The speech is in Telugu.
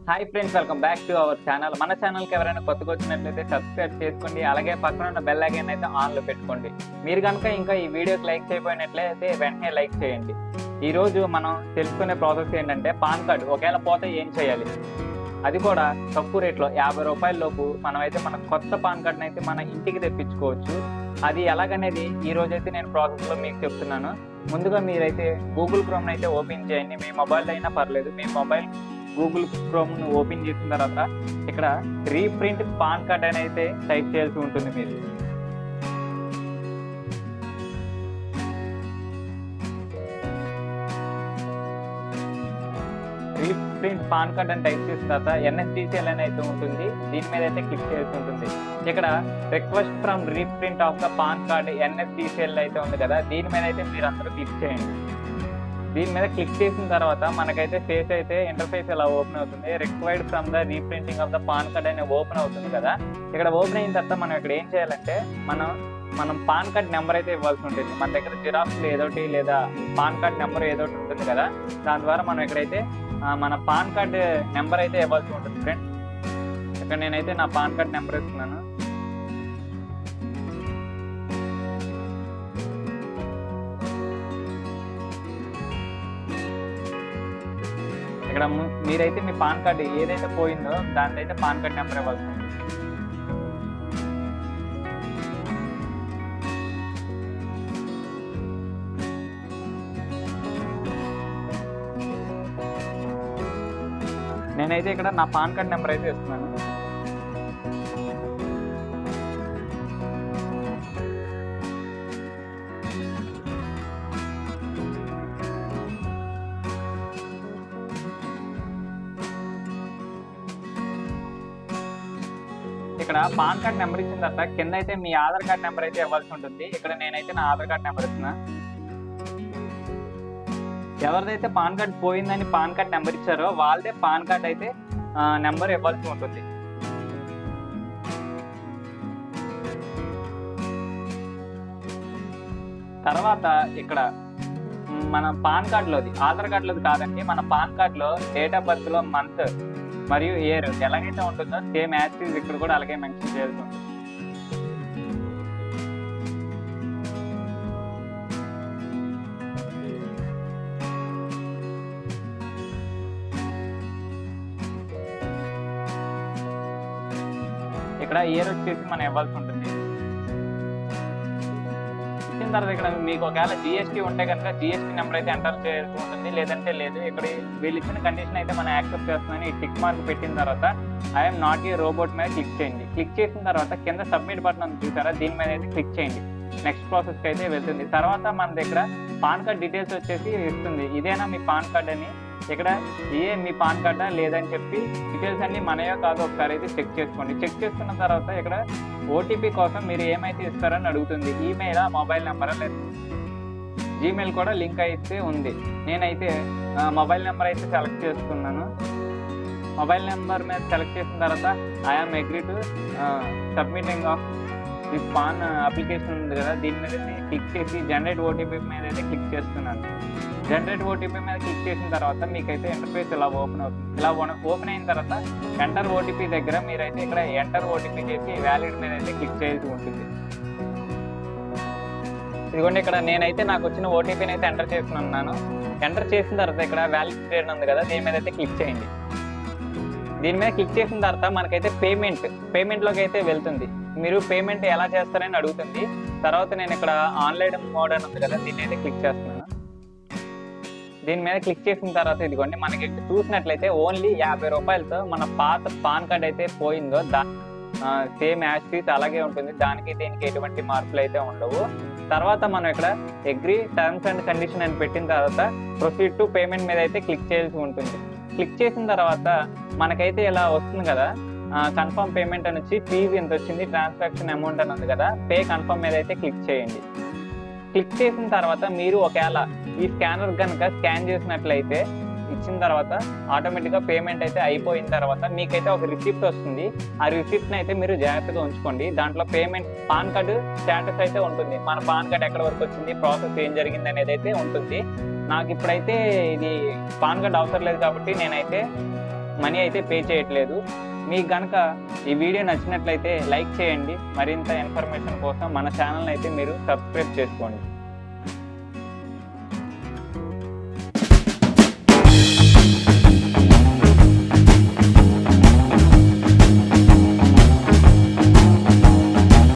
Hi friends, welcome back to our channel. మన ఛానల్కి ఎవరైనా కొత్తగా వచ్చినట్లయితే సబ్స్క్రైబ్ చేసుకోండి. అలాగే పక్కన ఉన్న బెల్ ఐకాన్ అయితే ఆన్లో పెట్టుకోండి. మీరు కనుక ఇంకా ఈ వీడియోకి లైక్ చేయకపోయినట్లయితే వెంటనే లైక్ చేయండి. ఈరోజు మనం తెలుసుకునే ప్రాసెస్ ఏంటంటే పాన్ కార్డు ఒకవేళ పోతే ఏం చేయాలి, అది కూడా తక్కువ రేట్లో 50 రూపాయల లోపు మనమైతే మన కొత్త పాన్ కార్డుని అయితే మన ఇంటికి తెప్పించుకోవచ్చు. అది ఎలాగనేది ఈ రోజైతే నేను ప్రాసెస్లో మీకు చెప్తున్నాను. ముందుగా మీరైతే గూగుల్ క్రోమ్ని అయితే ఓపెన్ చేయండి. మీ మొబైల్ అయినా పర్లేదు. మీ మొబైల్ గూగుల్ క్రోమ్ను ఓపెన్ చేసిన తర్వాత ఇక్కడ రీప్రింట్ పాన్ కార్డ్ అని అయితే టైప్ చేయాల్సి ఉంటుంది. మీరు రీప్రింట్ పాన్ కార్డ్ అని టైప్ చేసిన తర్వాత NSDCL అని అయితే ఉంటుంది. దీని మీద అయితే క్లిక్ చేయాల్సి ఉంటుంది. ఇక్కడ request from reprint of the PAN card NSDCL అయితే ఉంది కదా, దీని మీద అయితే మీరు అందరూ క్లిక్ చేయండి. దీని మీద క్లిక్ చేసిన తర్వాత మనకైతే ఫేస్ అయితే ఇంటర్ఫేస్ ఇలా ఓపెన్ అవుతుంది. Required from the reprinting of the PAN card అని ఓపెన్ అవుతుంది కదా. ఇక్కడ ఓపెన్ అయిన తర్వాత మనం ఇక్కడ ఏం చేయాలంటే మనం పాన్ కార్డ్ నెంబర్ అయితే ఇవ్వాల్సి ఉంటుంది. మన దగ్గర జిరాక్స్ ఏదోటి లేదా పాన్ కార్డ్ నెంబర్ ఏదోటి ఉంటుంది కదా, దాని ద్వారా మనం ఇక్కడైతే మన పాన్ కార్డ్ నెంబర్ అయితే ఇవ్వాల్సి ఉంటుంది ఫ్రెండ్స్. ఇక్కడ నేనైతే నా పాన్ కార్డ్ నెంబర్ ఇస్తున్నాను. ఇక్కడ మీరైతే మీ పాన్ కార్డు ఏదైతే పోయిందో దాని అయితే పాన్ కార్డ్ నెంబర్ ఇవ్వాల్సి ఉంటుంది. నేనైతే ఇక్కడ నా పాన్ కార్డ్ నెంబర్ అయితే ఇస్తున్నాను. ఇక్కడ పాన్ కార్డ్ నెంబర్ ఇచ్చిన తర్వాత కింద అయితే మీ ఆధార్ కార్డ్ నెంబర్ అయితే ఇవ్వాల్సి ఉంటుంది. ఇక్కడ నేనైతే నా ఆధార్ కార్డ్ నెంబర్ ఇస్తున్నా. ఎవరిదైతే పాన్ కార్డ్ పోయిందని పాన్ కార్డ్ నెంబర్ ఇచ్చారో వాళ్ళదే పాన్ కార్డ్ అయితే నెంబర్ ఇవ్వాల్సి ఉంటుంది. తర్వాత ఇక్కడ మన పాన్ కార్డులోది ఆధార్ కార్డులోది కాదండి, మన పాన్ కార్డులో డేట్ ఆఫ్ బర్త్ లో మంత్ మరియు ఇయర్ ఎలాగైతే ఉంటుందో సేమ్ యాజ్ ఇక్కడ కూడా అలాగే మెన్షన్ చేయాల్సి ఉంటుంది. ఇక్కడ ఇయర్ వచ్చేసి మనం ఇవ్వాల్సి ఉంటుంది. ఇచ్చిన తర్వాత ఇక్కడ మీకు ఒకవేళ GST ఉంటే కనుక GST నెంబర్ అయితే ఎంటర్ చేయాల్సి ఉంటుంది, లేదంటే లేదు. ఇక్కడ వీళ్ళు ఇచ్చిన కండిషన్ అయితే మనం యాక్సెప్ట్ చేస్తున్నామని ఈ టిక్ మార్క్ పెట్టిన తర్వాత ఐఎమ్ నాట్ ఏ రోబోట్ మీద క్లిక్ చేయండి. క్లిక్ చేసిన తర్వాత కింద సబ్మిట్ బటన్ ఉంది చూసారా, దీని మీద అయితే క్లిక్ చేయండి. నెక్స్ట్ ప్రాసెస్కి అయితే వెళ్తుంది. తర్వాత మన దగ్గర పాన్ కార్డ్ డీటెయిల్స్ వచ్చేసి ఇస్తుంది. ఇదేనా మీ పాన్ కార్డ్ అని, ఇక్కడ మీ పాన్ కార్డా లేదని చెప్పి డీటెయిల్స్ అన్ని మనయో కాదు ఒకసారి అయితే చెక్ చేసుకోండి. చెక్ చేసుకున్న తర్వాత ఇక్కడ OTP కోసం మీరు ఏమైతే ఇస్తారని అడుగుతుంది. ఈమెయిల్, మొబైల్ నెంబరా లేదు జీమెయిల్ కూడా లింక్ అయితే ఉంది. నేనైతే మొబైల్ నెంబర్ అయితే సెలెక్ట్ చేసుకున్నాను. మొబైల్ నెంబర్ మీద సెలెక్ట్ చేసిన తర్వాత I am agree to submitting of this pan application ఉంది కదా, దీని మీద క్లిక్ చేసి జనరేట్ OTP మీద అయితే క్లిక్ చేస్తున్నాను. జనరేట్ OTP మీద క్లిక్ చేసిన తర్వాత మీకైతే ఇంటర్ఫేస్ ఇలా ఓపెన్ అవుతుంది. ఇలా ఓపెన్ అయిన తర్వాత ఎంటర్ OTP దగ్గర మీరైతే ఇక్కడ ఎంటర్ OTP చేసి వ్యాలిడ్ మీద అయితే క్లిక్ చేయాల్సి ఉంటుంది. ఇదిగోండి, ఇక్కడ నేనైతే నాకు వచ్చిన OTPని అయితే ఎంటర్ చేస్తున్నాను. ఎంటర్ చేసిన తర్వాత ఇక్కడ వ్యాలిడ్ పీరియడ్ ఉంది కదా, దీని మీద అయితే క్లిక్ చేయండి. దీని మీద క్లిక్ చేసిన తర్వాత మనకైతే పేమెంట్లోకి అయితే వెళ్తుంది. మీరు పేమెంట్ ఎలా చేస్తారని అడుగుతుంది. తర్వాత నేను ఇక్కడ ఆన్లైన్ మోడ్ అని ఉంది కదా, దీన్ని అయితే క్లిక్ చేస్తున్నాను. దీని మీద క్లిక్ చేసిన తర్వాత ఇదిగోండి, మనకి చూసినట్లయితే ఓన్లీ 50 రూపాయలతో మన పాత పాన్ కార్డ్ అయితే పోయిందో సేమ్ యాజ్ అలాగే ఉంటుంది. దానికి దీనికి ఎటువంటి మార్పులు అయితే ఉండవు. తర్వాత మనం ఇక్కడ అగ్రీ టర్మ్స్ అండ్ కండిషన్ అని పెట్టిన తర్వాత ప్రొసీడ్ టు పేమెంట్ మీద అయితే క్లిక్ చేయాల్సి ఉంటుంది. క్లిక్ చేసిన తర్వాత మనకైతే ఇలా వస్తుంది కదా, కన్ఫర్మ్ పేమెంట్ అని వచ్చి ఫీజు ఎంత వచ్చింది, ట్రాన్సాక్షన్ అమౌంట్ అని ఉంది కదా, పే కన్ఫర్మ్ మీద అయితే క్లిక్ చేయండి. క్లిక్ చేసిన తర్వాత మీరు ఒకవేళ ఈ స్కానర్ కనుక స్కాన్ చేసినట్లయితే ఇచ్చిన తర్వాత ఆటోమేటిక్గా పేమెంట్ అయితే అయిపోయిన తర్వాత మీకైతే ఒక రిసిప్ట్ వస్తుంది. ఆ రిసిప్ట్ని అయితే మీరు జాగ్రత్తగా ఉంచుకోండి. దాంట్లో పేమెంట్ పాన్ కార్డు స్టేటస్ అయితే ఉంటుంది. మన పాన్ కార్డు ఎక్కడ వరకు వచ్చింది, ప్రాసెస్ ఏం జరిగింది అనేది అయితే ఉంటుంది. నాకు ఇప్పుడైతే ఇది పాన్ కార్డ్ అవసరం లేదు కాబట్టి నేనైతే మనీ అయితే పే చేయట్లేదు. మీకు కనుక ఈ వీడియో నచ్చినట్లయితే లైక్ చేయండి. మరింత ఇన్ఫర్మేషన్ కోసం మన ఛానల్ అయితే మీరు సబ్స్క్రైబ్ చేసుకోండి.